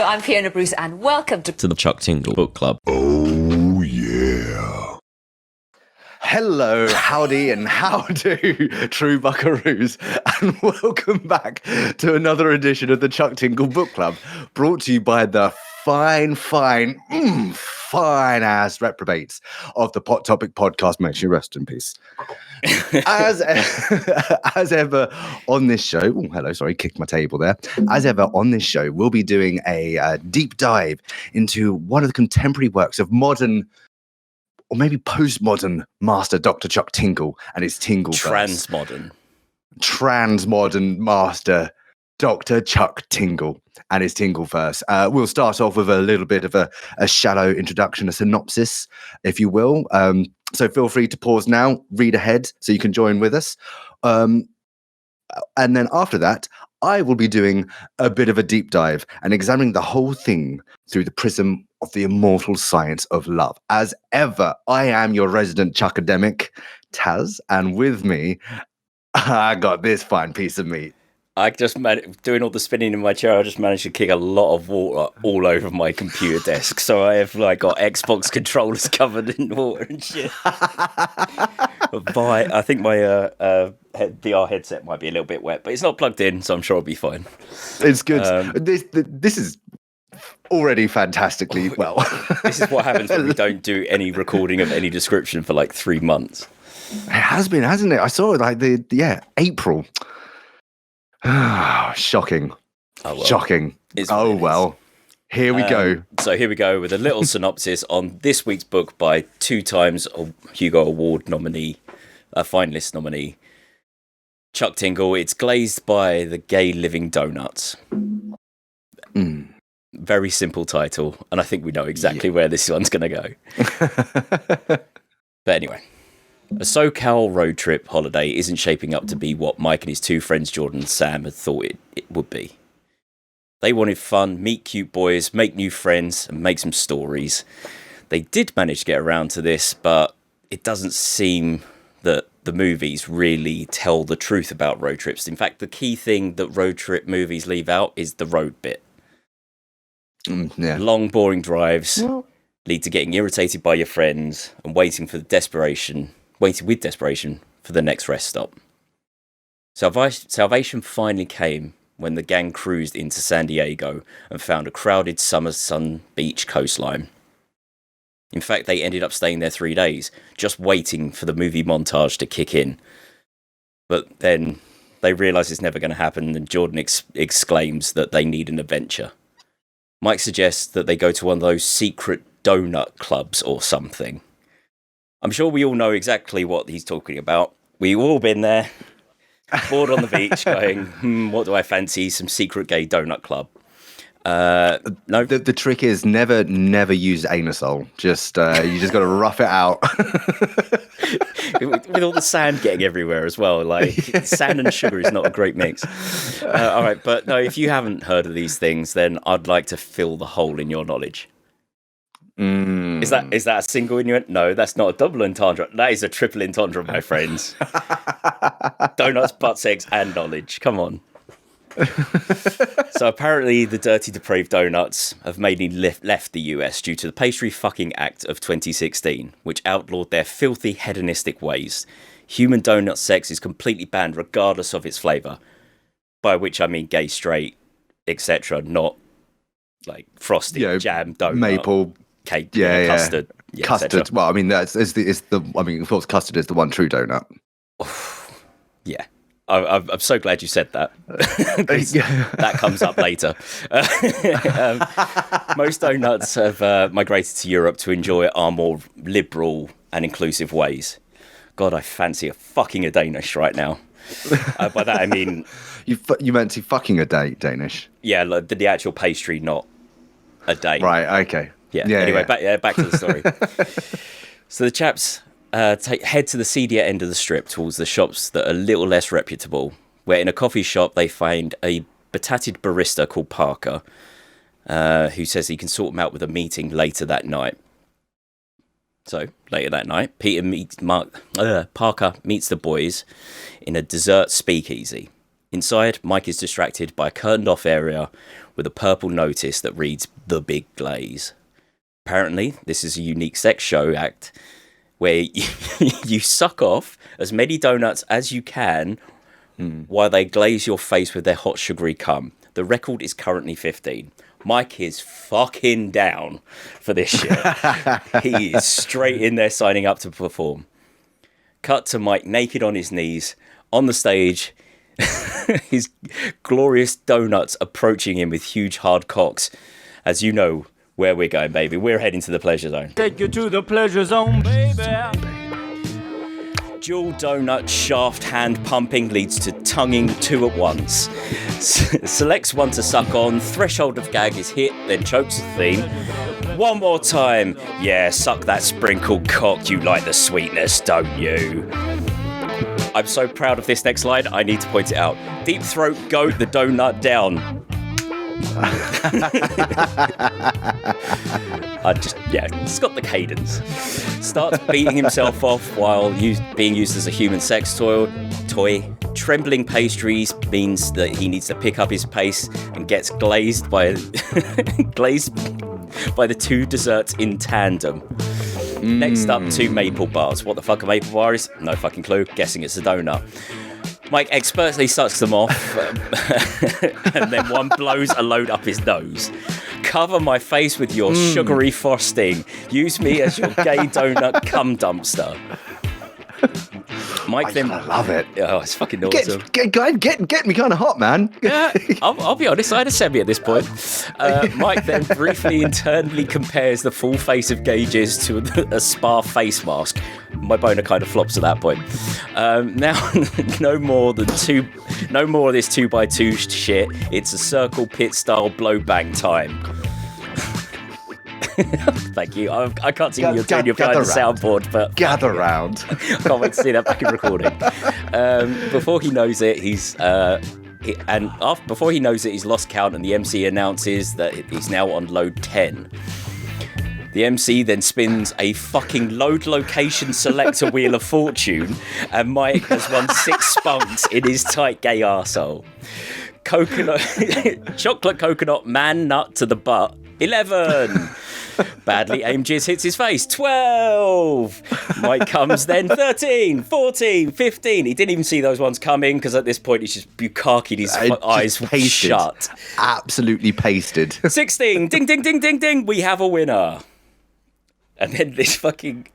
I'm Fiona Bruce, and welcome to the Chuck Tingle Book Club. Oh, yeah. Hello, howdy, and how do, true buckaroos, and welcome back to another edition of the Chuck Tingle Book Club, brought to you by the fine-ass reprobates of the Pot Topic podcast. May she rest in peace. As ever on this show, kicked my table there. As ever on this show, we'll be doing a deep dive into one of the contemporary works of modern, or maybe postmodern, master Dr. Chuck Tingle and his Tingle Transmodern master Dr. Chuck Tingle and his Tingle verse. We'll start off with a little bit of a shallow introduction, a synopsis, if you will. So feel free to pause now, read ahead so you can join with us. And then after that, I will be doing a bit of a deep dive and examining the whole thing through the prism of the immortal science of love. As ever, I am your resident Chuckademic, Taz, and with me, I got this fine piece of meat. I just doing all the spinning in my chair. I just managed to kick a lot of water all over my computer desk, so I have got Xbox controllers covered in water and shit. I think my VR headset might be a little bit wet, but it's not plugged in, so I'm sure it'll be fine. It's good. This is already fantastically well. This is what happens when we don't do any recording of any description for like 3 months. It has been, hasn't it? I saw it April. Shocking. Oh, well. Shocking. Well. Here we go. So here we go with a little synopsis on this week's book by 2 times Hugo Award nominee, a finalist nominee, Chuck Tingle. It's Glazed by the Gay Living Donuts. Very simple title, and I think we know exactly where this one's going to go. But anyway. A SoCal road trip holiday isn't shaping up to be what Mike and his 2 friends Jordan and Sam had thought it would be. They wanted fun, meet cute boys, make new friends, and make some stories. They did manage to get around to this, but it doesn't seem that the movies really tell the truth about road trips. In fact, the key thing that road trip movies leave out is the road bit. Long, boring drives lead to getting irritated by your friends and waiting with desperation for the next rest stop. Salvation finally came when the gang cruised into San Diego and found a crowded summer sun beach coastline. In fact, they ended up staying there 3 days, just waiting for the movie montage to kick in. But then they realise it's never going to happen, and Jordan exclaims that they need an adventure. Mike suggests that they go to one of those secret donut clubs or something. I'm sure we all know exactly what he's talking about. We've all been there, bored on the beach, going, what do I fancy? Some secret gay donut club. No. The trick is never use anusol. Just you just got to rough it out. With all the sand getting everywhere as well. Like, sand and sugar is not a great mix. All right, but no, if you haven't heard of these things, then I'd like to fill the hole in your knowledge. Is that a single innuendo? No, that's not a double entendre. That is a triple entendre, my friends. Donuts, butt sex, and knowledge. Come on. So apparently the dirty, depraved donuts have mainly left the US due to the Pastry Fucking Act of 2016, which outlawed their filthy, hedonistic ways. Human donut sex is completely banned regardless of its flavour. By which I mean gay, straight, etc. Not like frosty, jam, donut, maple, cake, custard. Yeah, custard. Well, I mean, of course, custard is the one true donut. Yeah. I'm so glad you said that. That comes up later. Most donuts have migrated to Europe to enjoy our more liberal and inclusive ways. God, I fancy a fucking a Danish right now. By that I mean... You meant to fucking a Danish? Yeah, like the actual pastry, not a date. Right, okay. Yeah, anyway, back to the story. So the chaps... head to the seedier end of the strip towards the shops that are a little less reputable, where in a coffee shop they find a betatted barista called Parker, who says he can sort them out with a meeting later that night. So, later that night, Parker meets the boys in a dessert speakeasy. Inside, Mike is distracted by a curtained-off area with a purple notice that reads The Big Glaze. Apparently, this is a unique sex show act where you suck off as many donuts as you can while they glaze your face with their hot sugary cum. The record is currently 15. Mike is fucking down for this shit. He is straight in there signing up to perform. Cut to Mike naked on his knees on the stage. His glorious donuts approaching him with huge hard cocks. As you know where we're going, baby. We're heading to the pleasure zone. Take you to the pleasure zone, baby. Dual donut shaft hand pumping leads to tonguing two at once. Selects one to suck on. Threshold of gag is hit, then chokes the theme. One more time. Yeah, suck that sprinkled cock. You like the sweetness, don't you? I'm so proud of this next line, I need to point it out. Deep throat goat the donut down. It's got the cadence. Starts beating himself off while being used as a human sex toy. Trembling pastries means that he needs to pick up his pace and gets glazed by the two desserts in tandem. Next up, 2 maple bars. What the fuck a maple bar is? No fucking clue. Guessing it's a donut. Mike expertly sucks them off, and then one blows a load up his nose. Cover my face with your sugary frosting. Use me as your gay donut cum dumpster. Mike then... I love it. Oh, it's fucking awesome. Get me kind of hot, man. Yeah, I'll be honest, I had a semi at this point. Mike then briefly internally compares the full face of Gage's to a spa face mask. My boner kind of flops at that point. Now, no more of this 2x2 shit. It's a circle pit style blowbang time. Thank you. I can't see what you're doing. You're behind the soundboard, but gather round. I can't wait to see that back in recording. Before he knows it, before he knows it, he's lost count, and the MC announces that he's now on load 10. The MC then spins a fucking load location selector wheel of fortune, and Mike has won 6 spunks in his tight gay arsehole. Chocolate coconut man nut to the butt. 11. Badly aimed jizz hits his face. 12. Mike comes then. 13, 14, 15. He didn't even see those ones coming because at this point he's just bukakied his eyes shut. Absolutely pasted. 16. Ding, ding, ding, ding, ding. We have a winner. And then this fucking...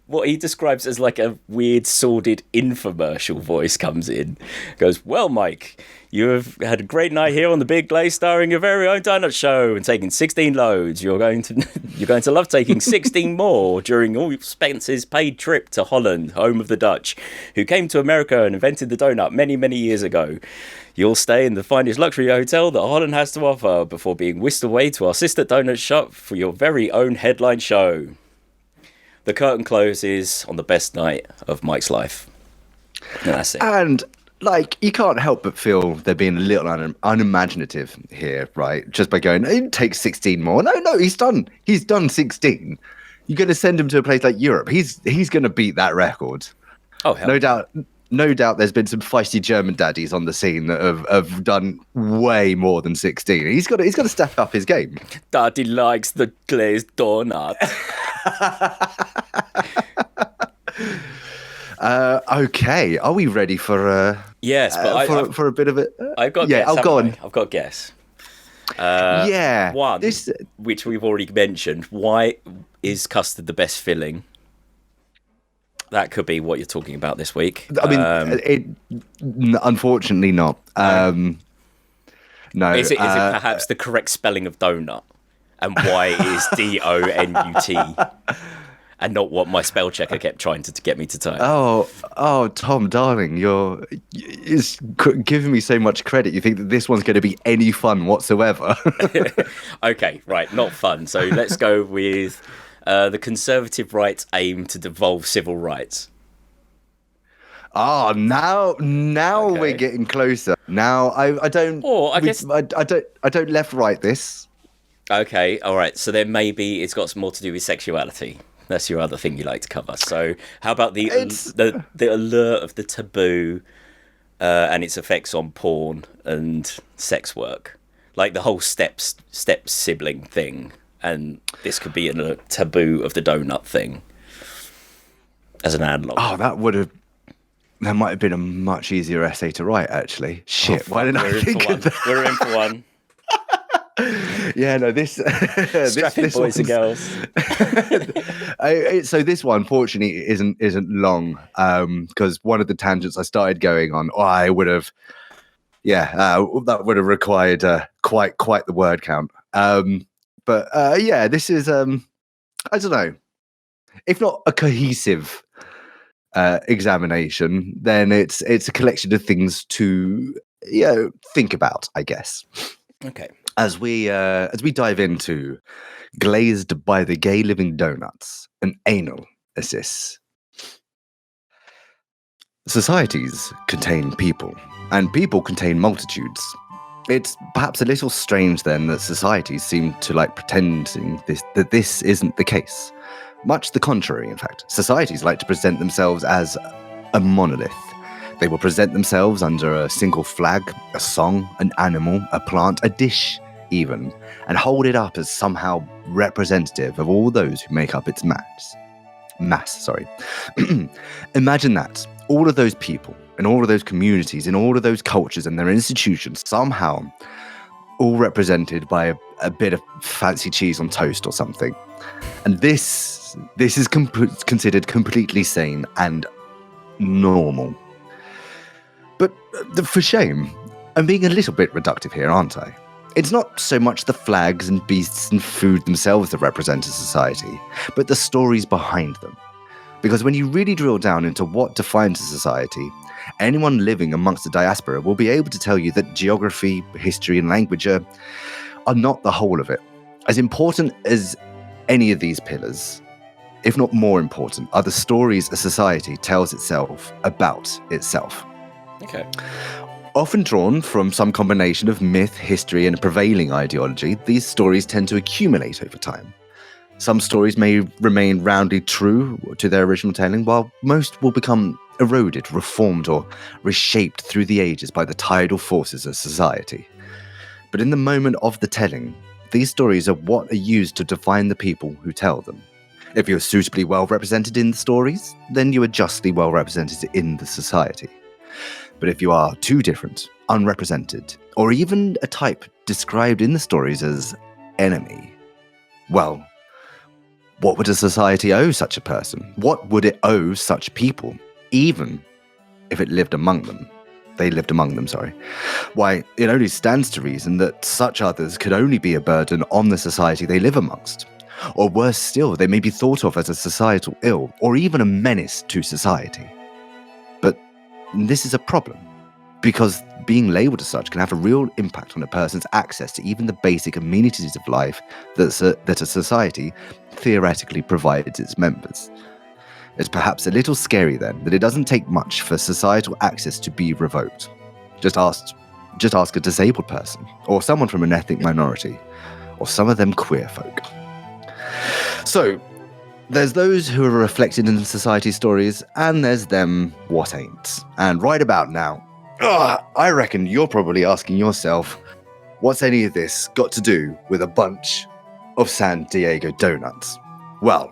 what he describes as like a weird, sordid infomercial voice comes in. Goes, well, Mike, you have had a great night here on the Big Glaze, starring your very own donut show and taking 16 loads. You're going to love taking 16 more during all Spence's paid trip to Holland, home of the Dutch, who came to America and invented the donut many, many years ago. You'll stay in the finest luxury hotel that Holland has to offer before being whisked away to our sister donut shop for your very own headline show. The curtain closes on the best night of Mike's life. And that's it. And, like, you can't help but feel they're being a little unimaginative here, right? Just by going, it takes 16 more. No, he's done 16. You're going to send him to a place like Europe. He's going to beat that record. Oh, hell. No doubt there's been some feisty German daddies on the scene that have done way more than 16. He's got to step up his game. Daddy likes the glazed donut. Okay, are we ready for yes, but for a bit of it? I've got yeah. guess, I'll go on. I've got guess. Yeah, which we've already mentioned. Why is custard the best filling? That could be what you're talking about this week. I mean, unfortunately not. No. Is it perhaps the correct spelling of donut? And why is DONUT? And not what my spell checker kept trying to get me to type. Oh, Tom, darling, you're giving me so much credit. You think that this one's going to be any fun whatsoever? Okay, right, not fun. So let's go with the conservative rights aim to devolve civil rights. Oh, now okay. We're getting closer. Now I don't. Or I guess I don't left right this. Okay, all right. So then maybe it's got some more to do with sexuality. That's your other thing you like to cover. So how about the allure of the taboo and its effects on porn and sex work, like the whole step sibling thing, and this could be a taboo of the donut thing as an analog. Oh, that might have been a much easier essay to write, actually. Shit, why didn't I think of that? We're in for one. Yeah, no, this boys and girls. So this one, fortunately, isn't long, because one of the tangents I started going on, I would have, that would have required quite the word count. This is I don't know, if not a cohesive examination, then it's a collection of things to think about, I guess. Okay. As we dive into Glazed by the Gay Living Donuts, an anal assist. Societies contain people, and people contain multitudes. It's perhaps a little strange then that societies seem to like pretending that this isn't the case. Much the contrary, in fact. Societies like to present themselves as a monolith. They will present themselves under a single flag, a song, an animal, a plant, a dish, even, and hold it up as somehow representative of all those who make up its mass. Imagine that. All of those people, in all of those communities, in all of those cultures and their institutions, somehow all represented by a bit of fancy cheese on toast or something. And this is considered completely sane and normal. But for shame, I'm being a little bit reductive here, aren't I? It's not so much the flags and beasts and food themselves that represent a society, but the stories behind them. Because when you really drill down into what defines a society, anyone living amongst the diaspora will be able to tell you that geography, history, and language are not the whole of it. As important as any of these pillars, if not more important, are the stories a society tells itself about itself. Okay. Often drawn from some combination of myth, history, and a prevailing ideology, these stories tend to accumulate over time. Some stories may remain roundly true to their original telling, while most will become eroded, reformed, or reshaped through the ages by the tidal forces of society. But in the moment of the telling, these stories are what are used to define the people who tell them. If you're suitably well represented in the stories, then you are justly well represented in the society. But if you are too different, unrepresented, or even a type described in the stories as enemy, well, what would a society owe such a person? What would it owe such people, even if it lived among them? They lived among them, sorry. Why, it only stands to reason that such others could only be a burden on the society they live amongst. Or worse still, they may be thought of as a societal ill, or even a menace to society. But this is a problem, because being labelled as such can have a real impact on a person's access to even the basic amenities of life that a society theoretically provides its members. It's perhaps a little scary then that it doesn't take much for societal access to be revoked. Just ask a disabled person, or someone from an ethnic minority, or some of them queer folk. So, there's those who are reflected in society's stories, and there's them what ain't. And right about now, I reckon you're probably asking yourself, what's any of this got to do with a bunch of San Diego donuts? Well,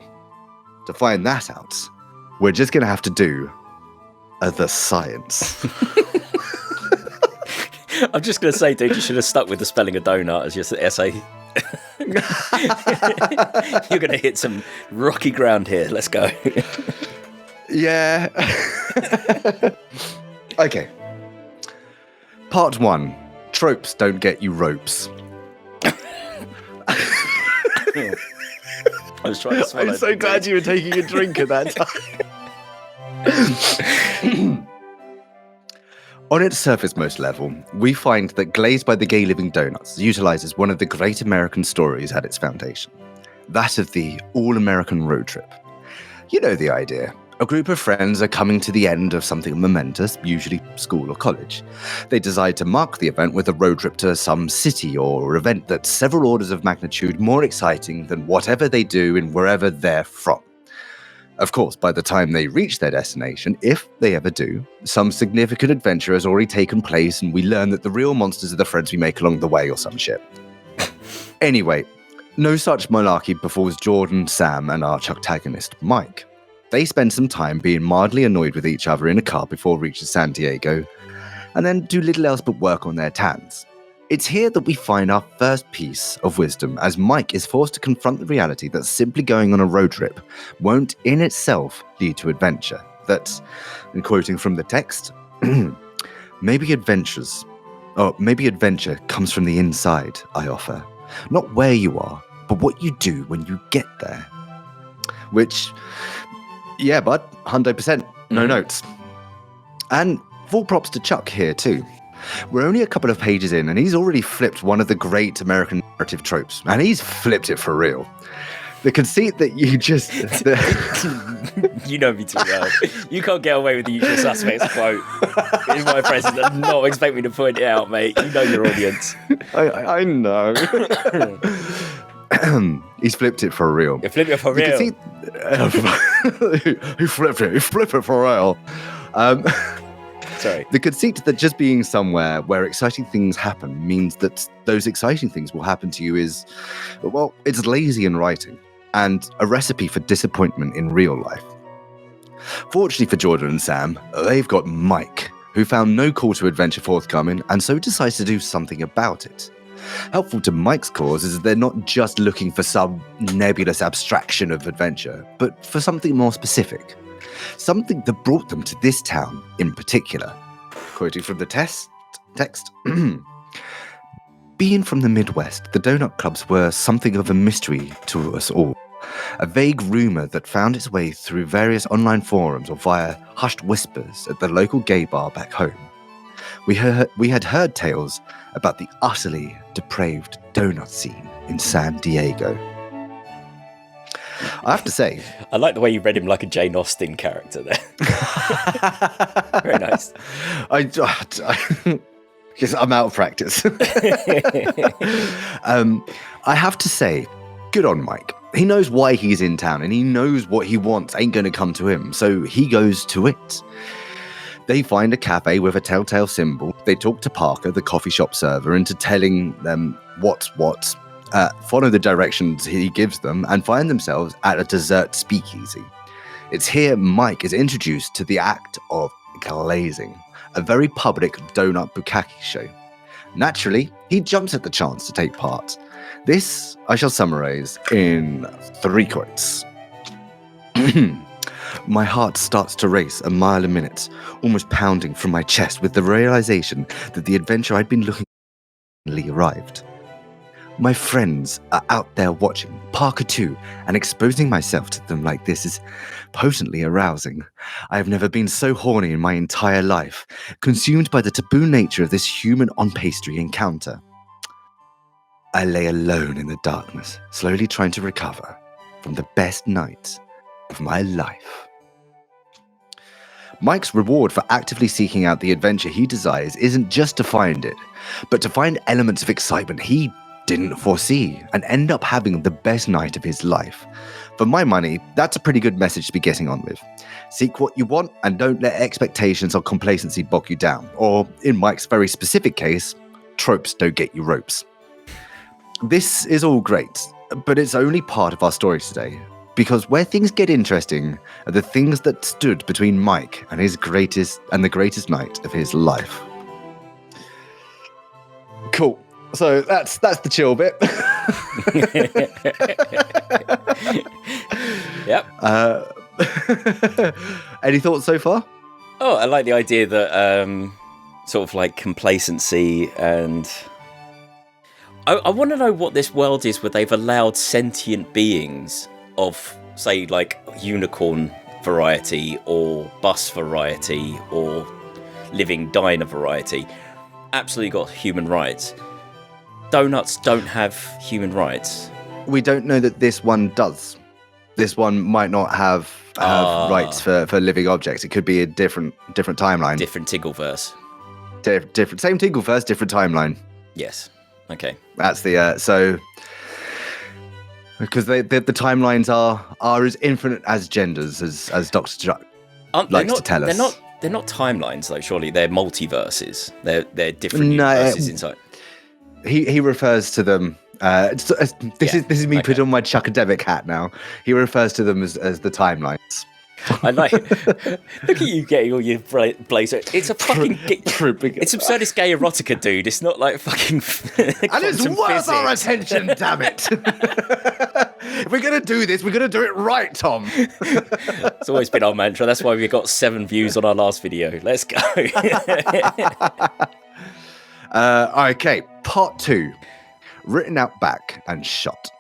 to find that out, we're just going to have to do the science. I'm just going to say, dude, you should have stuck with the spelling of donut as your essay. You're going to hit some rocky ground here. Let's go. Yeah. Okay. Part 1. Tropes don't get you ropes. I was trying to swallow. I'm so glad you were taking a drink at that time. On its surface-most level, we find that Glazed by the Gay Living Donuts utilizes one of the great American stories at its foundation, that of the all-American road trip. You know the idea. A group of friends are coming to the end of something momentous, usually school or college. They decide to mark the event with a road trip to some city or event that's several orders of magnitude more exciting than whatever they do in wherever they're from. Of course, by the time they reach their destination, if they ever do, some significant adventure has already taken place and we learn that the real monsters are the friends we make along the way or some shit. Anyway, no such malarkey befalls Jordan, Sam, and our Chucktagonist, Mike. They spend some time being mildly annoyed with each other in a car before reaching San Diego, and then do little else but work on their tans. It's here that we find our first piece of wisdom, as Mike is forced to confront the reality that simply going on a road trip won't in itself lead to adventure. That, and quoting from the text, maybe adventure comes from the inside, I offer. Not where you are, but what you do when you get there. Which, yeah, bud, 100%, no notes. And full props to Chuck here too. We're only a couple of pages in and he's already flipped one of the great American narrative tropes. And he's flipped it for real. The conceit that you just... You know me too well. You can't get away with the usual suspects quote in my presence and not expect me to point it out, mate. You know your audience. I know. He's flipped it for real. You flipped it for real. He flipped it. He flipped it for real. Sorry. The conceit that just being somewhere where exciting things happen means that those exciting things will happen to you is, well, it's lazy in writing and a recipe for disappointment in real life. Fortunately for Jordan and Sam, they've got Mike, who found no call to adventure forthcoming and so decides to do something about it. Helpful to Mike's cause is that they're not just looking for some nebulous abstraction of adventure, but for something more specific. Something that brought them to this town in particular. Quoting from the text, being from the Midwest, the donut clubs were something of a mystery to us all. A vague rumor that found its way through various online forums or via hushed whispers at the local gay bar back home. We had heard tales about the utterly depraved donut scene in San Diego. I have to say, I like the way you read him like a Jane Austen character there. Very nice. Because I'm out of practice. I have to say, good on Mike. He knows why he's in town and he knows what he wants ain't going to come to him, so he goes to it. They find a cafe with a telltale symbol. They talk to Parker, the coffee shop server, into telling them what's what. Follow the directions he gives them and find themselves at a dessert speakeasy. It's here Mike is introduced to the act of glazing, a very public donut bukkake show. Naturally, he jumps at the chance to take part. This I shall summarize in 3 quotes. My heart starts to race a mile a minute, almost pounding from my chest with the realization that the adventure I'd been looking for arrived. My friends are out there watching, Parker too, and exposing myself to them like this is potently arousing. I have never been so horny in my entire life, consumed by the taboo nature of this human on-pastry encounter. I lay alone in the darkness, slowly trying to recover from the best night of my life. Mike's reward for actively seeking out the adventure he desires isn't just to find it, but to find elements of excitement he didn't foresee and end up having the best night of his life. For my money, that's a pretty good message to be getting on with. Seek what you want and don't let expectations or complacency bog you down. Or, in Mike's very specific case, tropes don't get you ropes. This is all great, but it's only part of our story today. Because where things get interesting are the things that stood between Mike and the greatest night of his life. Cool. So that's the chill bit. Yep. Any thoughts so far? Oh, I like the idea that sort of like complacency and... I want to know what this world is where they've allowed sentient beings of, say, like unicorn variety or bus variety or living diner variety absolutely got human rights. Donuts don't have human rights. We don't know that this one does. This one might not have rights for living objects. It could be a different timeline. Different Tingleverse. Different, same Tingleverse, different timeline. Yes. Okay. That's the so. Because the timelines are as infinite as genders, as Dr. Chuck likes to tell us. They're not timelines though. Surely they're multiverses. They're different universes inside. He refers to them. This is me putting on my Chuckademic hat now. He refers to them as the timelines. I like. Look at you getting all your blazer. It's a fucking. It's absurdist gay erotica, dude. It's not like fucking. And it's worth our attention, damn it! If we're gonna do this, we're gonna do it right, Tom. It's always been our mantra. That's why we got 7 views on our last video. Let's go. Okay, part 2. Written out back and shot.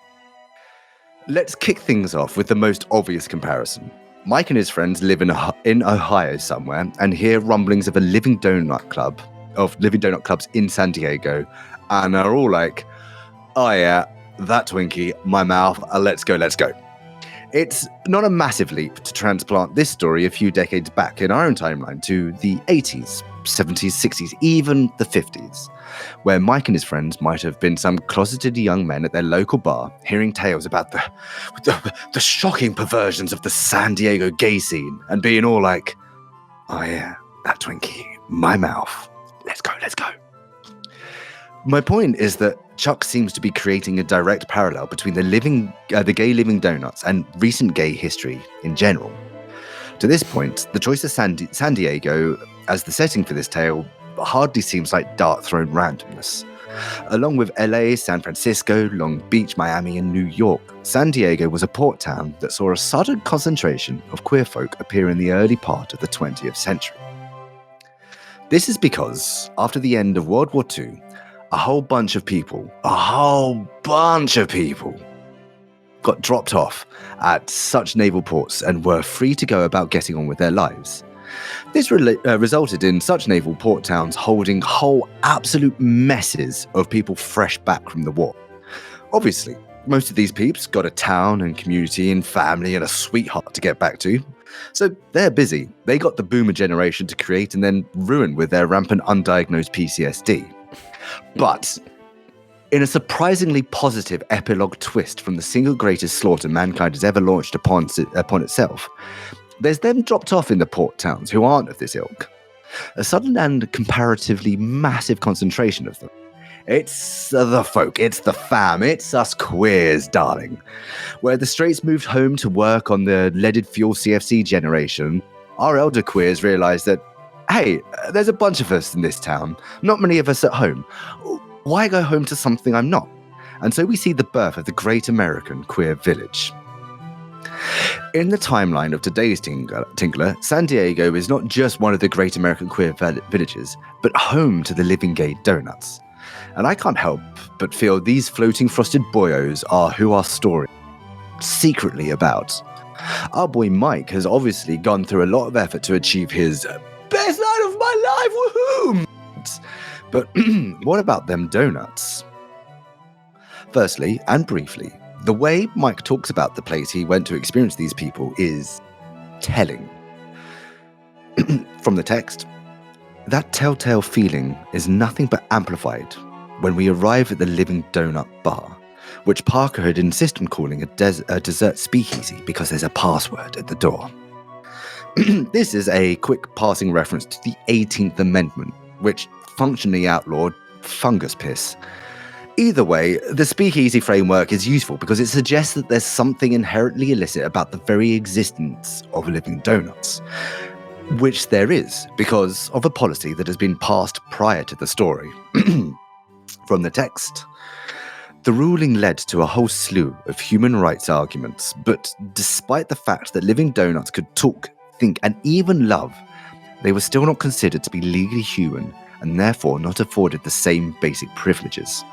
Let's kick things off with the most obvious comparison. Mike and his friends live in Ohio somewhere and hear rumblings of Living Donut Clubs in San Diego, and are all like, oh yeah, that Twinkie, my mouth, let's go. It's not a massive leap to transplant this story a few decades back in our own timeline to the 80s, 70s, 60s, even the 50s, where Mike and his friends might have been some closeted young men at their local bar hearing tales about the shocking perversions of the San Diego gay scene and being all like, oh yeah, that Twinkie, my mouth, let's go. My point is that Chuck seems to be creating a direct parallel between the gay living donuts and recent gay history in general. To this point, the choice of San Diego as the setting for this tale hardly seems like dart-thrown randomness. Along with LA, San Francisco, Long Beach, Miami, and New York, San Diego was a port town that saw a sudden concentration of queer folk appear in the early part of the 20th century. This is because, after the end of World War II, a whole bunch of people got dropped off at such naval ports and were free to go about getting on with their lives. This resulted in such naval port towns holding whole absolute messes of people fresh back from the war. Obviously, most of these peeps got a town and community and family and a sweetheart to get back to. So they're busy. They got the boomer generation to create and then ruin with their rampant undiagnosed PTSD. But in a surprisingly positive epilogue twist from the single greatest slaughter mankind has ever launched upon itself, there's them dropped off in the port towns who aren't of this ilk. A sudden and comparatively massive concentration of them. It's the folk, it's the fam, it's us queers, darling. Where the straights moved home to work on the leaded fuel CFC generation, our elder queers realised that, hey, there's a bunch of us in this town, not many of us at home. Why go home to something I'm not? And so we see the birth of the great American queer village. In the timeline of today's Tinkler, San Diego is not just one of the great American queer villages, but home to the living gay donuts. And I can't help but feel these floating frosted boyos are who our story is secretly about. Our boy Mike has obviously gone through a lot of effort to achieve his best night of my life, woohoo! But what about them donuts? Firstly, and briefly, the way Mike talks about the place he went to experience these people is telling. From the text, that telltale feeling is nothing but amplified when we arrive at the Living Donut Bar, which Parker had insisted on calling a dessert speakeasy because there's a password at the door. This is a quick passing reference to the 18th Amendment, which functionally outlawed fungus piss. Either way, the speakeasy framework is useful because it suggests that there's something inherently illicit about the very existence of living donuts, which there is because of a policy that has been passed prior to the story. From the text, the ruling led to a whole slew of human rights arguments, but despite the fact that living donuts could talk, think, and even love, they were still not considered to be legally human and therefore not afforded the same basic privileges.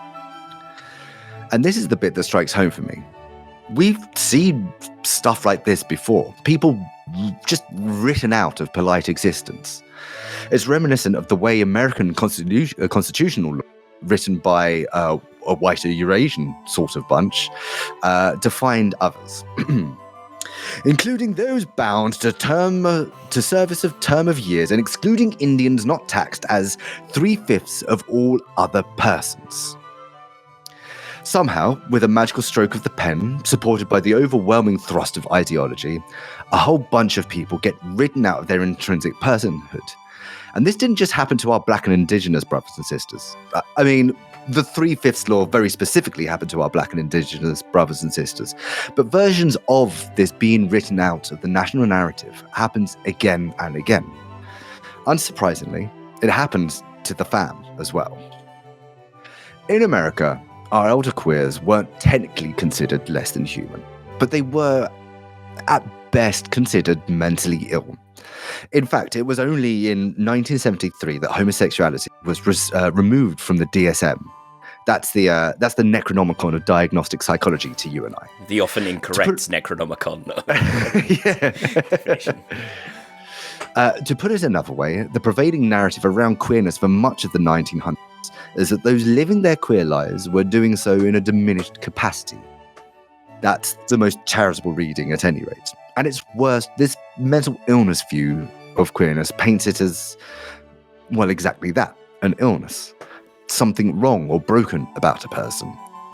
And this is the bit that strikes home for me. We've seen stuff like this before. People just written out of polite existence. It's reminiscent of the way American constitutional law, written by a whiter Eurasian sort of bunch, defined others. Including those bound to service of term of years and excluding Indians not taxed as 3/5 of all other persons. Somehow, with a magical stroke of the pen, supported by the overwhelming thrust of ideology, a whole bunch of people get written out of their intrinsic personhood. And this didn't just happen to our Black and Indigenous brothers and sisters. I mean, the 3/5 law very specifically happened to our Black and Indigenous brothers and sisters. But versions of this being written out of the national narrative happens again and again. Unsurprisingly, it happens to the fam as well. In America, our elder queers weren't technically considered less than human, but they were, at best, considered mentally ill. In fact, it was only in 1973 that homosexuality was removed from the DSM. That's the Necronomicon of diagnostic psychology to you and I. The often incorrect Necronomicon. To put it another way, the prevailing narrative around queerness for much of the 1900s is that those living their queer lives were doing so in a diminished capacity. That's the most charitable reading at any rate. And it's worse, this mental illness view of queerness paints it as, well, exactly that, an illness. Something wrong or broken about a person.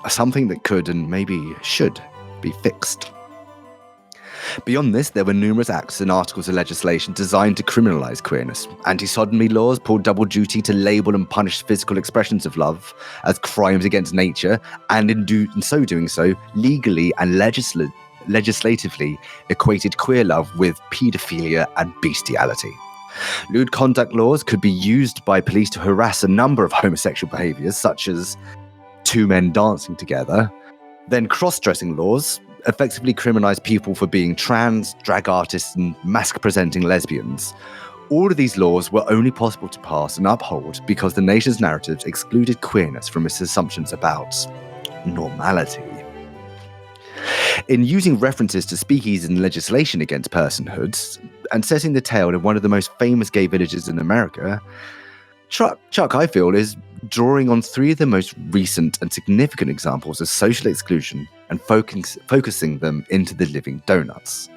Something that could and maybe should be fixed. Beyond this, there were numerous acts and articles of legislation designed to criminalize queerness. Anti-sodomy laws pulled double duty to label and punish physical expressions of love as crimes against nature, and in so doing so, legally and legislatively equated queer love with paedophilia and bestiality. Lewd conduct laws could be used by police to harass a number of homosexual behaviors, such as two men dancing together. Then cross-dressing laws effectively criminalized people for being trans, drag artists, and masc-presenting lesbians. All of these laws were only possible to pass and uphold because the nation's narratives excluded queerness from its assumptions about normality. In using references to speakeasies and legislation against personhoods, and setting the tale in one of the most famous gay villages in America, Chuck, I feel, is drawing on three of the most recent and significant examples of social exclusion and focusing them into the living donuts.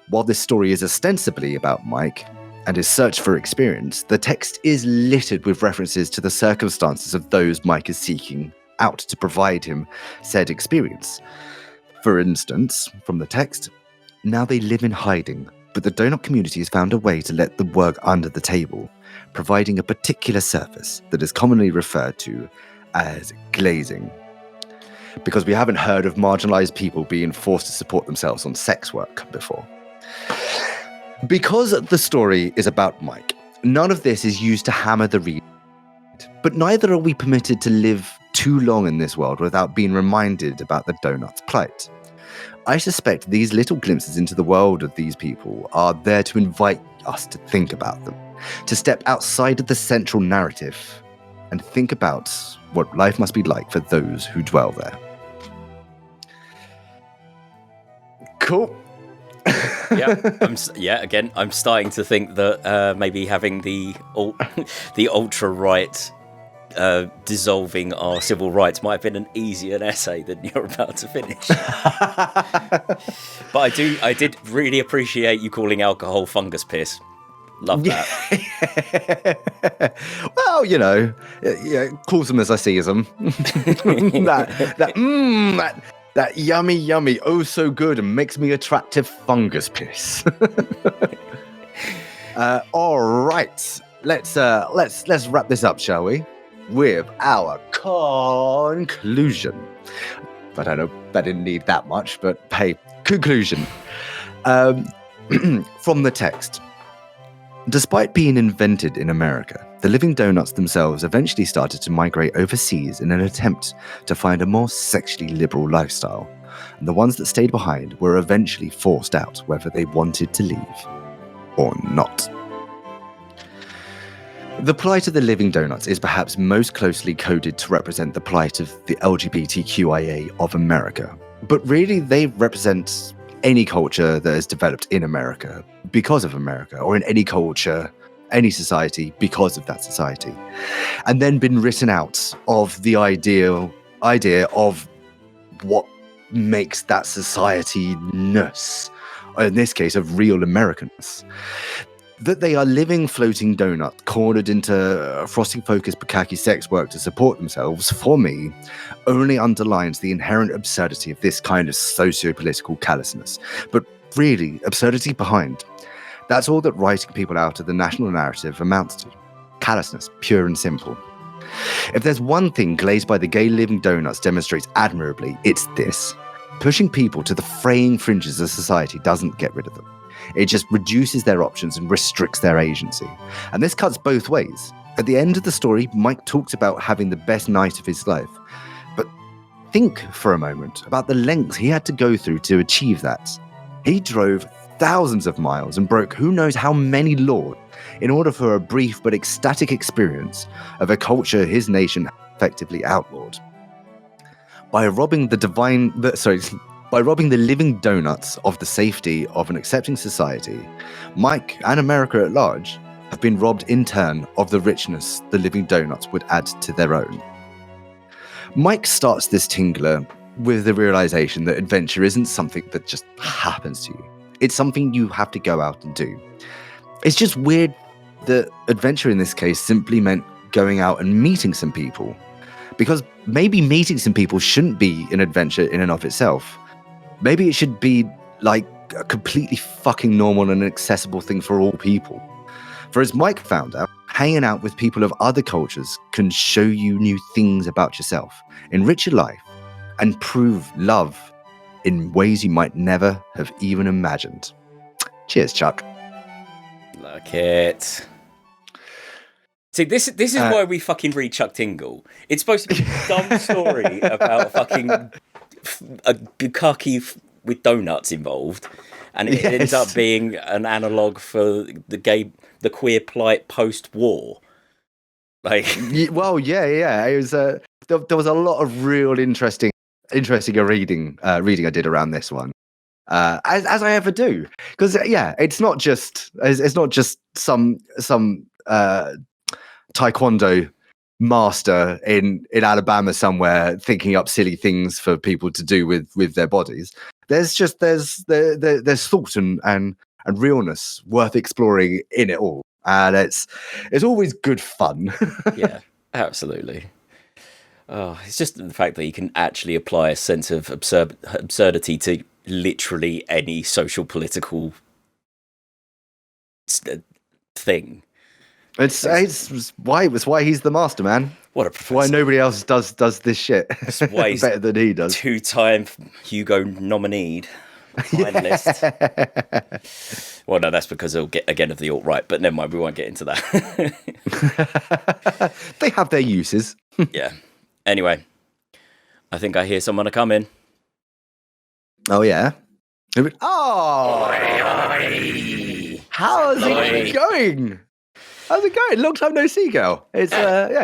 While this story is ostensibly about Mike and his search for experience, the text is littered with references to the circumstances of those Mike is seeking out to provide him said experience. For instance, from the text, now they live in hiding, but the donut community has found a way to let them work under the table, providing a particular service that is commonly referred to as glazing. Because we haven't heard of marginalized people being forced to support themselves on sex work before. Because the story is about Mike, none of this is used to hammer the reader, but neither are we permitted to live too long in this world without being reminded about the donut's plight. I suspect these little glimpses into the world of these people are there to invite us to think about them, to step outside of the central narrative and think about what life must be like for those who dwell there. Cool. I'm starting to think that maybe having the ultra-right dissolving our civil rights might have been an easier essay than you're about to finish. But I did really appreciate you calling alcohol fungus piss. Love that. Well, you know, calls them as I see them. That yummy, oh so good and makes me attractive fungus piss. All right, let's wrap this up, shall we? With our conclusion. I don't know, that didn't need that much, but hey, conclusion. From the text. Despite being invented in America, the living donuts themselves eventually started to migrate overseas in an attempt to find a more sexually liberal lifestyle, and the ones that stayed behind were eventually forced out whether they wanted to leave or not. The plight of the living donuts is perhaps most closely coded to represent the plight of the LGBTQIA of America, but really they represent any culture that has developed in America because of America, or in any culture, any society because of that society, and then been written out of the idea of what makes that society-ness, or in this case, of real Americanness. That they are living floating donuts cornered into frosting-focused bukkake sex work to support themselves, for me, only underlines the inherent absurdity of this kind of socio-political callousness. But really, absurdity behind. That's all that writing people out of the national narrative amounts to. Callousness, pure and simple. If there's one thing Glazed by the Gay Living Donuts demonstrates admirably, it's this. Pushing people to the fraying fringes of society doesn't get rid of them. It just reduces their options and restricts their agency. And this cuts both ways. At the end of the story, Mike talks about having the best night of his life. But think for a moment about the lengths he had to go through to achieve that. He drove thousands of miles and broke who knows how many laws in order for a brief but ecstatic experience of a culture his nation effectively outlawed. By robbing the living donuts of the safety of an accepting society, Mike and America at large have been robbed in turn of the richness the living donuts would add to their own. Mike starts this Tingler with the realization that adventure isn't something that just happens to you. It's something you have to go out and do. It's just weird that adventure in this case simply meant going out and meeting some people. Because maybe meeting some people shouldn't be an adventure in and of itself. Maybe it should be like a completely fucking normal and accessible thing for all people. For as Mike found out, hanging out with people of other cultures can show you new things about yourself, enrich your life, and prove love in ways you might never have even imagined. Cheers, Chuck. Look it. See, this is why we fucking read Chuck Tingle. It's supposed to be a dumb story about fucking a bukkake with donuts involved, and it ends up being an analogue for the queer plight post-war. Like, well, yeah. It was there was a lot of real interesting reading I did around this one, as I ever do, because it's not just some taekwondo master in Alabama somewhere thinking up silly things for people to do with their bodies. There's thought and realness worth exploring in it all, and it's always good fun. Yeah, absolutely. Oh, it's just the fact that you can actually apply a sense of absurdity to literally any social political thing. It's why he's the master, man. What a professor. Why nobody else does this shit better than he does. 2-time Hugo nominee, finalist. Well, no, that's because he'll get again of the alt-right, but never mind, we won't get into that. They have their uses. Yeah. Anyway, I think I hear someone coming. Oh, yeah? Oh! Oi. How's it going? How's it going? Long time no see, girl. It's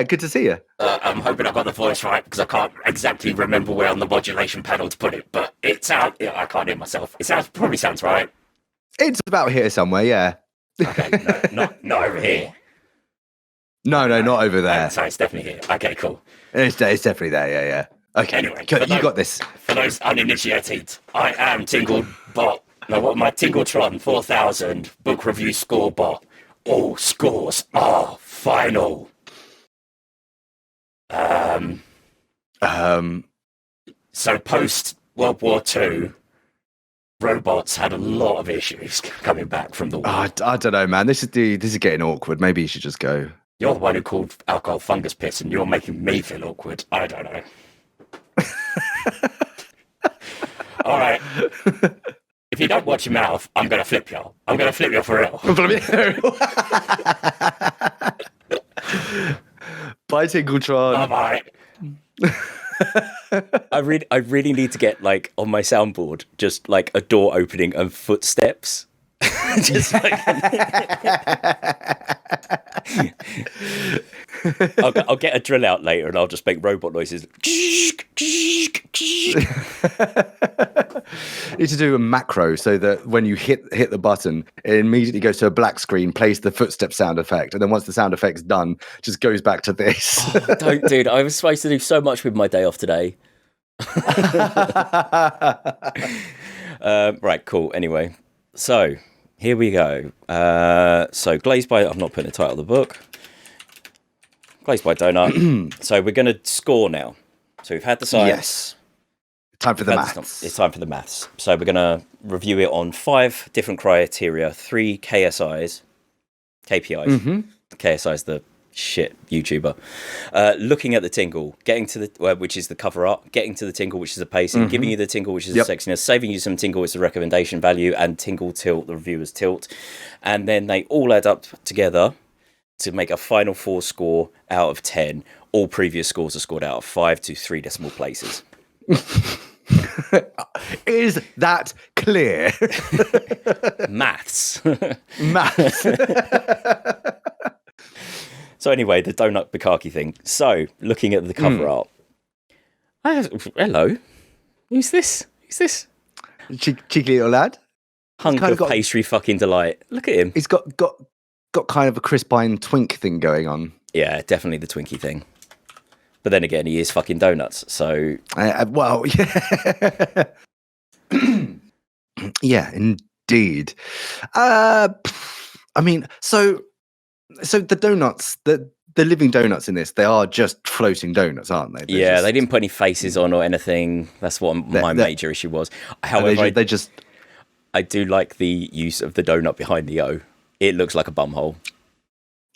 good to see you. I'm hoping I got the voice right because I can't exactly remember where on the modulation panel to put it, but it sounds. I can't hear myself. It probably sounds right. It's about here somewhere, yeah. Okay, no, not over here. No, not over there. So it's definitely here. Okay, cool. It's definitely there, yeah. Okay, anyway, you got this. For those uninitiated, I am Tinglebot. No, what my Tingletron 4000 book review score bot. All scores are final. So post World War II, robots had a lot of issues coming back from the war. I don't know, man. This is getting awkward. Maybe you should just go. You're the one who called alcohol fungus piss, and you're making me feel awkward. I don't know. All right. If you don't watch your mouth, I'm going to flip you. I'm going to flip you for real. Bye, Tingletron. Bye. I really need to get like on my soundboard just like a door opening and footsteps. Just like I'll get a drill out later and I'll just make robot noises. You need to do a macro so that when you hit the button, it immediately goes to a black screen, plays the footstep sound effect, and then once the sound effect's done, just goes back to this. Oh, don't, dude. I was supposed to do so much with my day off today. Right, cool. Anyway, so Here we go. So Glazed by... I'm not putting the title of the book. Glazed by Donut. So we're going to score now. So we've had the science. Yes. Time for the maths. It's time for the maths. So we're going to review it on 5 different criteria, 3 KPIs. Mm-hmm. KSI is the shit YouTuber. Looking at the tingle, getting to the which is the cover art, getting to the tingle, which is the pacing, giving you the tingle, which is the sexiness, saving you some tingle, which is the recommendation value, and tingle tilt, the reviewer's tilt. And then they all add up together to make a final 4 score out of 10. All previous scores are scored out of 5 to 3 decimal places. Is that clear? Maths. Maths. So anyway, the donut bukkake thing. So looking at the cover art. Hello. Who's this? Cheeky little lad. Hunk of pastry fucking delight. Look at him. He's got kind of a crispine twink thing going on. Yeah, definitely the Twinkie thing. But then again, he is fucking donuts, so... Well, yeah. Yeah, indeed. I mean, so the donuts, the living donuts in this, they are just floating donuts, aren't they? They didn't put any faces on or anything. That's what my major issue was. However, I do like the use of the donut behind the O. It looks like a bumhole.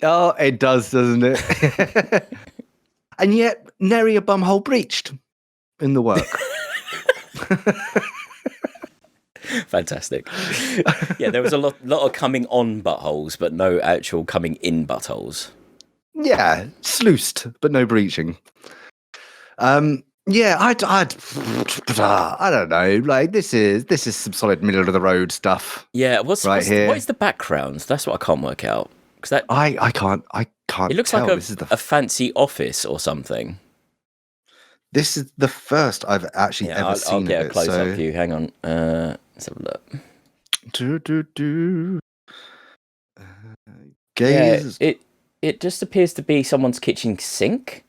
Oh, it does, doesn't it? And yet, nary a bumhole breached in the work. Fantastic. Yeah, there was a lot of coming on buttholes, but no actual coming in buttholes. Yeah, sluiced, but no breaching. Yeah, I don't know. Like this is some solid middle of the road stuff. Yeah, what is the background? That's what I can't work out. That I can't. It looks tell. like a fancy office or something. This is the first I've actually ever seen. I'll get a close up view. Hang on. Let's have a look. Gaze. Yeah, it just appears to be someone's kitchen sink.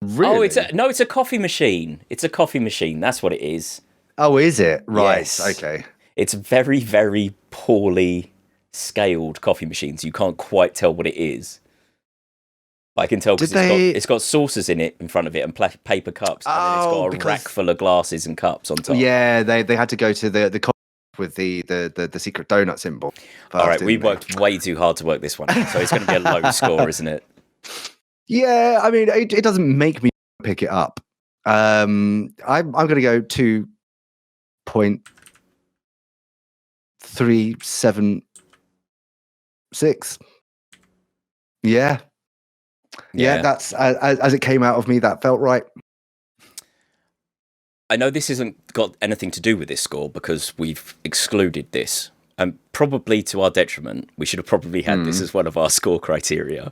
Really? Oh, it's a coffee machine. It's a coffee machine. That's what it is. Oh, is it? Right. Yes. Okay. It's very, very poorly scaled coffee machines. You can't quite tell what it is. But I can tell because it's got saucers in it in front of it and paper cups. And then it's got a rack full of glasses and cups on top. Yeah, they had to go to the with the secret donut symbol. All right, we worked way too hard to work this one out, so it's going to be a low score, isn't it? Yeah, I mean, it doesn't make me pick it up. I'm going to go 2.376. Yeah, that's as it came out of me. That felt right. I know this hasn't got anything to do with this score because we've excluded this, and probably to our detriment. We should have probably had this as one of our score criteria.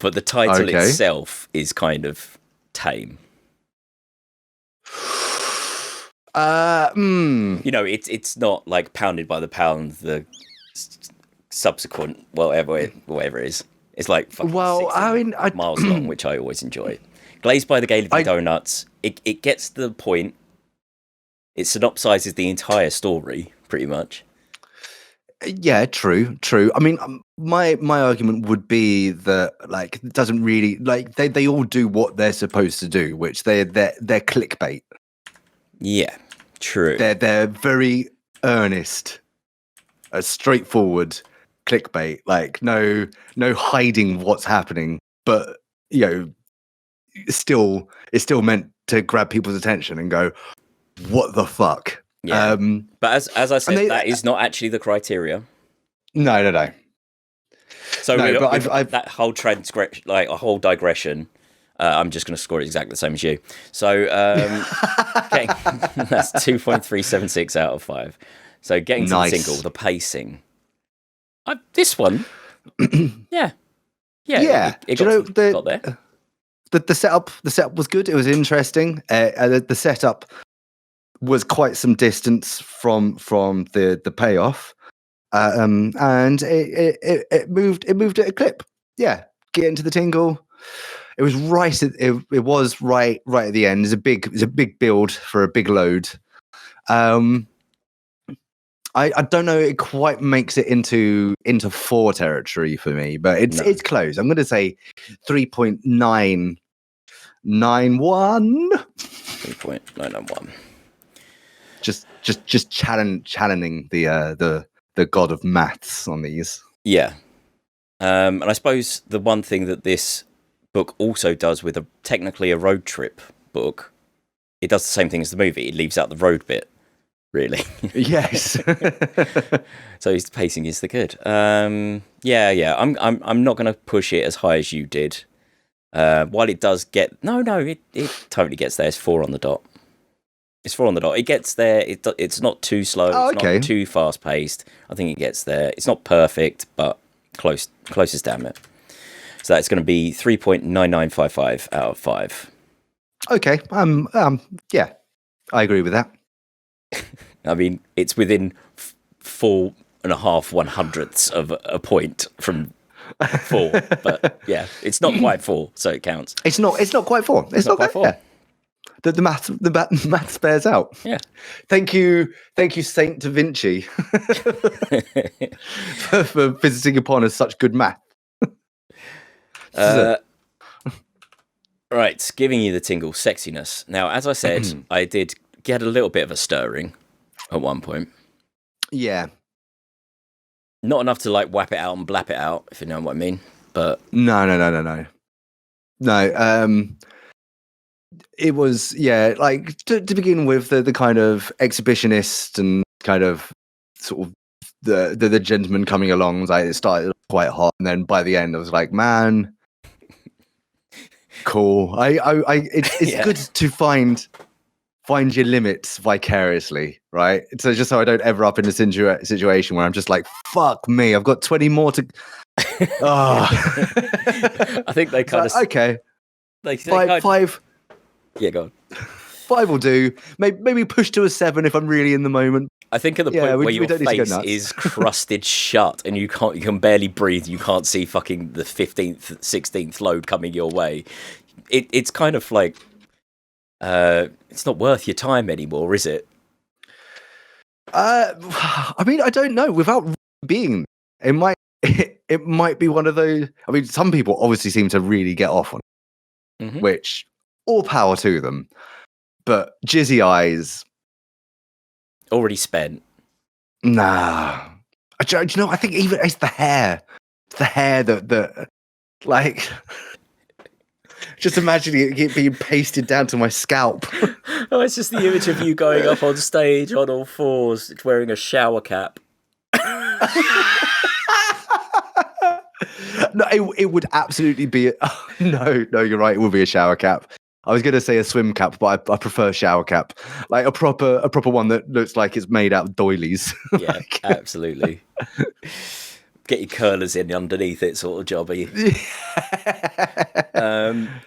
But the title itself is kind of tame. You know, it's not like pounded by the pound. The subsequent whatever it is, it's like fucking miles long, which I always enjoy. Glazed by the Gaelic Donuts. It gets to the point. It synopsizes the entire story pretty much. Yeah, true. I mean, my argument would be that like it doesn't really like they all do what they're supposed to do, which they're clickbait. Yeah, true. They're very earnest, straightforward clickbait. Like no hiding what's happening, but you know, it's still meant to grab people's attention and go, what the fuck? Yeah. But as I said, that is not actually the criteria. No. So I've that whole transgression, like a whole digression. I'm just going to score it exactly the same as you. So that's 2.376 out of 5. So getting to the single, the pacing. This one, yeah. It got there. The setup was good. It was interesting. The setup was quite some distance from the payoff, and it moved at a clip. Yeah, get into the tingle. It was right. It was right at the end. It's a big build for a big load. I don't know. It quite makes it into 4 territory for me, but it's close. I'm going to say 3.991. 3.991. Just challenging the god of maths on these. Yeah. And I suppose the one thing that this book also does with technically a road trip book, it does the same thing as the movie. It leaves out the road bit, really. Yes. So the pacing is the good. Yeah. I'm not going to push it as high as you did. While it does get it totally gets there. It's 4 on the dot. It's 4 on the dot. It gets there. It's not too slow. Oh, it's not too fast paced. I think it gets there. It's not perfect, but close as damn it. So that's going to be 3.9955 out of 5. Okay. Yeah, I agree with that. I mean, it's within 4.5 1/100ths of a point from 4, but yeah, it's not quite 4, so it counts. It's not quite 4. It's not quite 4. Yeah. The math bears out. Yeah. Thank you, Saint Da Vinci, for visiting upon us such good math. Right, giving you the tingle sexiness. Now, as I said, I did get a little bit of a stirring at one point. Yeah. Not enough to like whap it out and blap it out, if you know what I mean. But No. It was, yeah, like to begin with, the kind of exhibitionist and kind of sort of the gentleman coming along. Like, it started quite hot, and then by the end, I was like, man, cool. It's good to find your limits vicariously, right? So just so I don't ever up in a situation where I'm just like, fuck me, I've got 20 more to. I think they kind of okay. Five. Yeah, go on. 5 will do. Maybe push to a 7 if I'm really in the moment. I think at the point where your face is crusted shut and you can barely breathe, you can't see fucking the 15th, 16th load coming your way. It's kind of like, it's not worth your time anymore, is it? I mean, I don't know. Without being, it might be one of those. I mean, some people obviously seem to really get off on it, which all power to them. But jizzy eyes, already spent. Nah. Do you know? I think even it's the hair. It's the hair that like. Just imagining it being pasted down to my scalp. Oh, it's just the image of you going up on stage on all fours, wearing a shower cap. No, it would absolutely be. No, you're right. It would be a shower cap. I was going to say a swim cap, but I prefer shower cap, like a proper one that looks like it's made out of doilies. Yeah, absolutely. Get your curlers in underneath it, sort of jobby.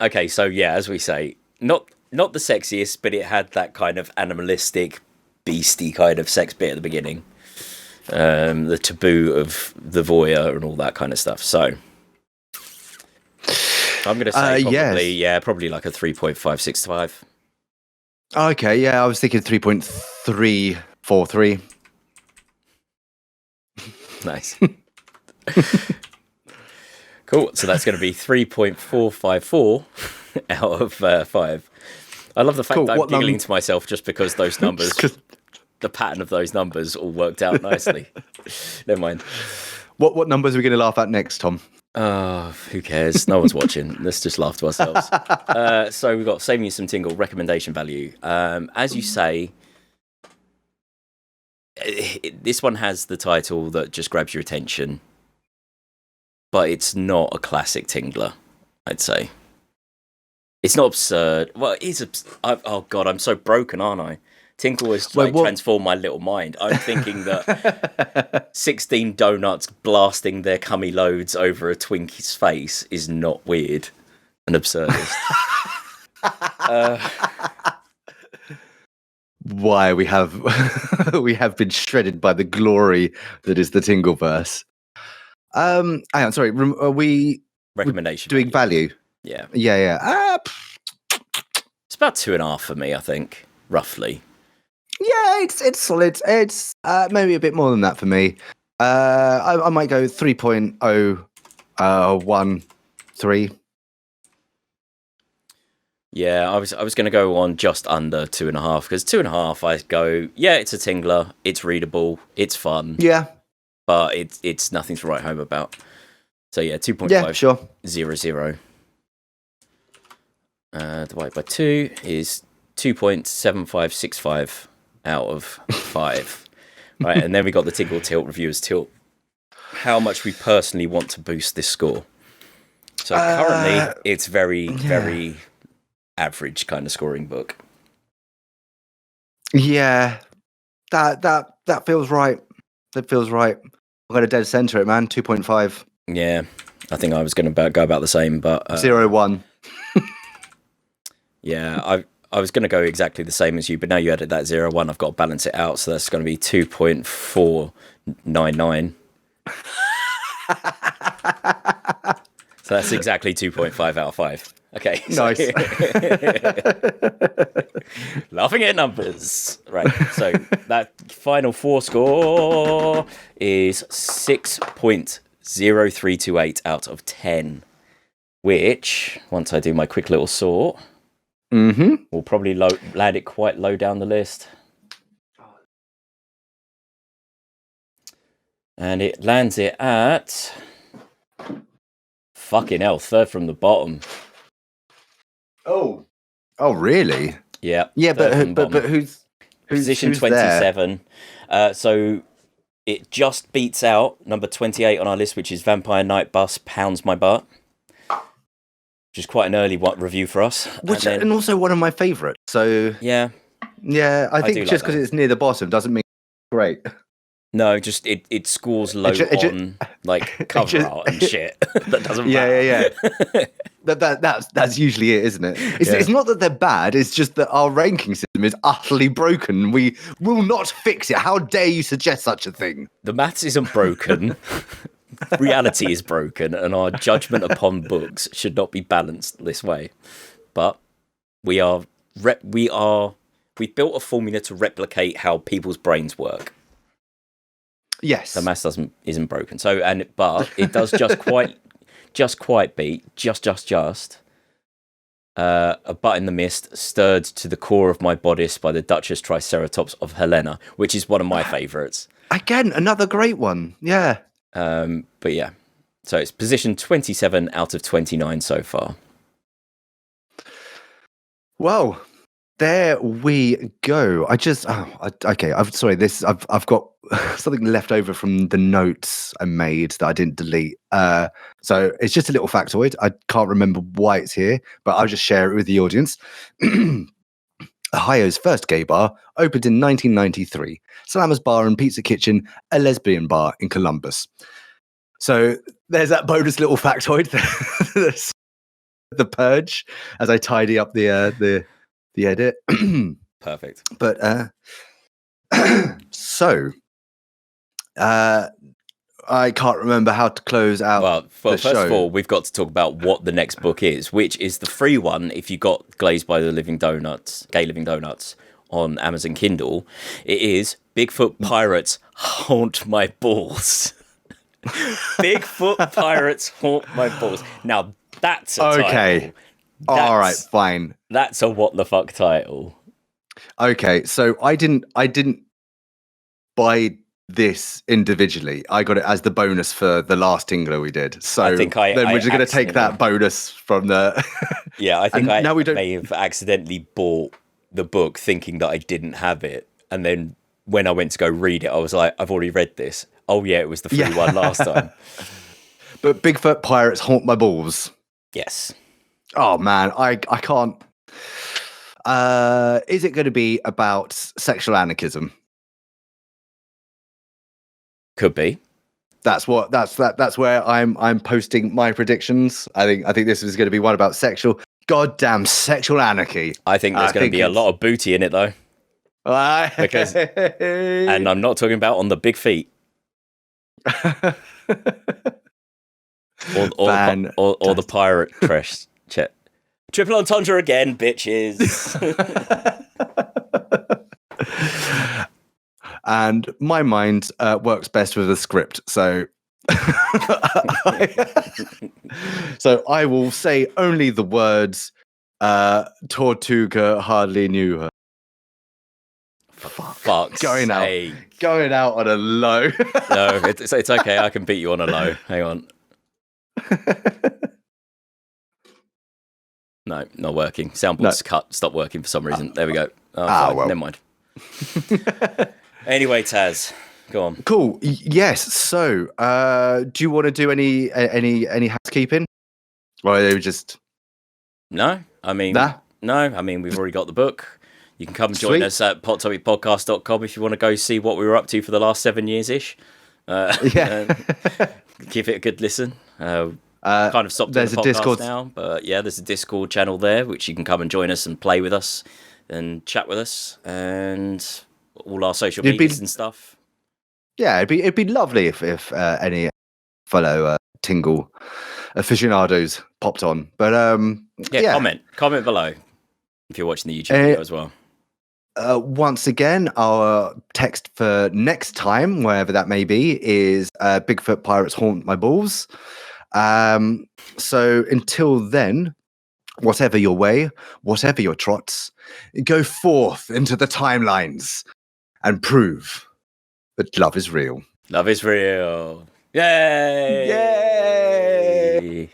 Okay, so yeah, as we say, not the sexiest, but it had that kind of animalistic, beastie kind of sex bit at the beginning. The taboo of the voyeur and all that kind of stuff. So I'm going to say probably like a 3.565. Okay, yeah, I was thinking 3.343. Nice. Cool. So that's going to be 3.454 out of 5. I love the fact that I'm giggling to myself just because those numbers, the pattern of those numbers all worked out nicely. Never mind. What numbers are we going to laugh at next, Tom? Oh, who cares? No one's watching. Let's just laugh to ourselves. So we've got saving you some tingle recommendation value. As you say, this one has the title that just grabs your attention, but it's not a classic tingler, I'd say. It's not absurd. Well, it is. Oh God, I'm so broken, aren't I? Tingle has transformed my little mind. I'm thinking that 16 donuts blasting their cummy loads over a Twinkie's face is not weird and absurdist. Why we have been shredded by the glory that is the Tingleverse. Hang on, sorry. Are we recommendation doing value? Yeah. It's about 2.5 for me, I think, roughly. Yeah, it's solid. It's maybe a bit more than that for me. I might go 3.013. Yeah, I was going to go on just under 2.5 because 2.5, I go, yeah, it's a tingler, it's readable, it's fun, Yeah, but it's nothing to write home about. So yeah, 2.5. yeah, sure. 0.00. Divided by 2 is 2.7565 out of 5. Right, and then we got the Tingle Tilt reviewers tilt. How much we personally want to boost this score. So currently, it's very average kind of scoring book. Yeah, that feels right. That feels right. I'm going to dead center it, man. 2.5. Yeah, I think I was going to go about the same, but 0.1. Yeah, I was going to go exactly the same as you, but now you added that 0.1. I've got to balance it out, so that's going to be 2.499. So that's exactly 2.5 out of 5. Okay. Nice. Laughing at numbers. Right. So that final 4 score is 6.0328 out of 10, which, once I do my quick little sort, will probably land it quite low down the list. And it lands it at... Fucking hell, 3rd from the bottom. Oh, really? Yeah. Yeah, but who's position 27? So it just beats out number 28 on our list, which is Vampire Night Bus Pounds My Butt, which is quite an early review for us. And also one of my favourites. So yeah, I think just because it's near the bottom doesn't mean it's great. No, just it scores low on like cover art and shit. That doesn't matter. Yeah. That's usually it, isn't it? It's not that they're bad. It's just that our ranking system is utterly broken. We will not fix it. How dare you suggest such a thing? The maths isn't broken. Reality is broken, and our judgment upon books should not be balanced this way. But we built a formula to replicate how people's brains work. Yes, the maths isn't broken. But it does just quite beat a butt in the mist, stirred to the core of my bodice by the Duchess Triceratops of Helena, which is one of my favourites. Again, another great one. Yeah. But yeah, so it's position 27 out of 29 so far. Well, there we go. Okay. I'm sorry. I've got something left over from the notes I made that I didn't delete. So it's just a little factoid. I can't remember why it's here, but I'll just share it with the audience. Ohio's first gay bar opened in 1993. Slammers Bar and Pizza Kitchen, a lesbian bar in Columbus. So there's that bonus little factoid. The purge as I tidy up the edit. Perfect. But so I can't remember how to close out. Well, first of all, we've got to talk about what the next book is, which is the free one. If you got Glazed by the Living Donuts, Gay Living Donuts on Amazon Kindle, it is Bigfoot Pirates Haunt My Balls. Bigfoot Pirates Haunt My Balls. Now that's a title. All right, fine. That's a what the fuck title. Okay, so I didn't buy this individually. I got it as the bonus for the last Tingler we did. So we're just going to take that bonus from the. Yeah, I think I may have accidentally bought the book thinking that I didn't have it, and then when I went to go read it, I was like, I've already read this. Oh yeah, it was the free one last time. But Bigfoot Pirates Haunt My Balls. Yes. Oh man, I can't. Is it going to be about sexual anarchism? Could be. That's where I'm posting my predictions. I think this is going to be one about goddamn sexual anarchy. I think there's going to be a lot of booty in it though. Because, and I'm not talking about on the big feet. or the pirate crash. Triple entendre again, bitches. and my mind works best with a script. So, so I will say only the words. Tortuga hardly knew her. Fuck's Going sake. out on a low. No, it's okay. I can beat you on a low. Hang on. No, not working. Soundboard's cut. Stop working for some reason. There we go. Oh, well. Never mind. Anyway, Taz, go on. Cool. Yes. So, do you want to do any housekeeping? Or are they just No, I mean, we've already got the book. You can come join us at pottopicpodcast.com if you want to go see what we were up to for the last 7 years-ish. Yeah. Give it a good listen. Kind of stopped doing the podcast Discord now, but yeah, there's a Discord channel there which you can come and join us and play with us and chat with us and all our social medias and stuff. Yeah, it'd be lovely if any fellow Tingle aficionados popped on. But yeah, comment below if you're watching the YouTube video as well. Once again, our text for next time, wherever that may be, is Bigfoot Pirates Haunt My Balls. So until then, whatever your way, whatever your trots, go forth into the timelines and prove that love is real. Love is real. Yay! Yay!